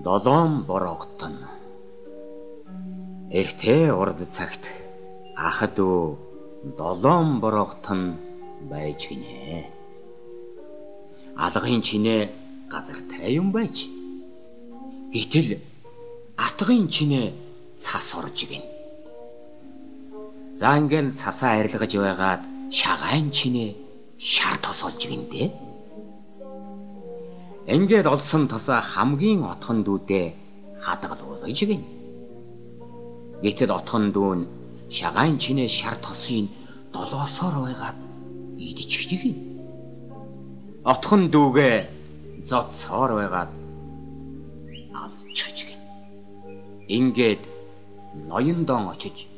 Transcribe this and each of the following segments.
Долоон бороогтон эртээ урд цагт ах дүү долоон бороогтон байж гинэ. Алгын чинээ газартай юм байж. Гэтэл атгын чинээ цас орж гин. За ингээд цасаа арилгаж байгаад шагаан чинээ шар тосолж гиндэ. Ингээд олсон тасаа хамгийн отхон дүүдээ хадгалуулж гин. Гэтэл отхон дүү нь шагаан чинээ шар тосыг долоосоор байгаад идчихж гин. Отхон дүүгээ зодсоор байгаад алчж гин. Ингээд ноёндон очиж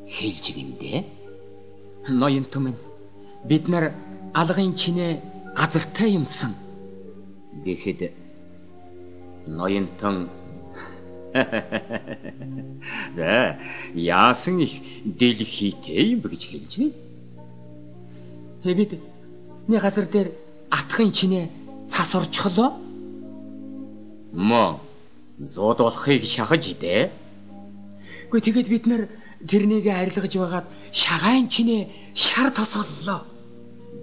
хэлж гиндэ. Ноён түмэн бид нар алгын чинээ газартай юмсан гэхэд ноёнтон за яасан их дэлхийтэй юм бэ гэж хэлж гин. Бид нэг газар дээр атгын чинээ цас орчихлоо. Мөн зод болохыг шахаж идэ. Гэхдээ тэгээд бид нар тэрнийг арилгаж байгаад шагаан чинээ шар тосоллоо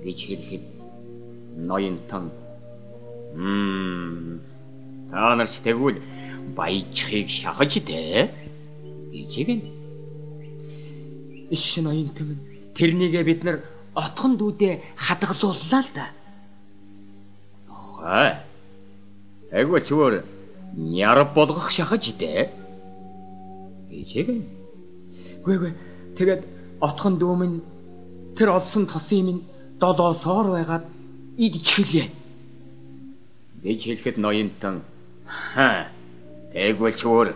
гэж хэлэхэд ноёнтон та нар ч тэгвэл баяжхийг шахаж дээ гэж гин. Иш ноёнтон тэрнийг бид нар отхон дүүдээ хадгалууллаа л да. Хаа. Айгуу чөөр няр болгох шахаж дээ гэж гин. Гүй тэгээд отхон дүүмэн тэр олсон тосын минь долоосоор байгаад идчихлээ гэж хэлэхэд ноёнтон тэгвэл чөөр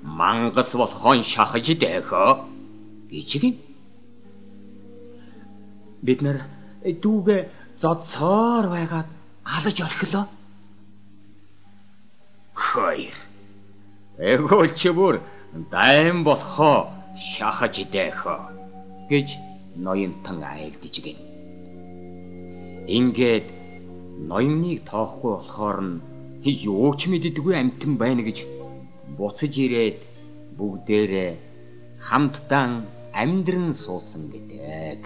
мангас болохон шахаж дэхөө гэж гин. Бид нар дүүгээ зодсоор байгаад алж орхилоо. Хөөе. Тэгвэл чөөр дайм болохоо шахаж дэхөө гэж ноёнтон айлдж гин. Ингээд ноёныг тоохгүй болохоор нь юу ч мэддэггүй амтан байна гэж буцаж ирээд бүгдээрээ хамтдаа амьдран суусан гэдэг.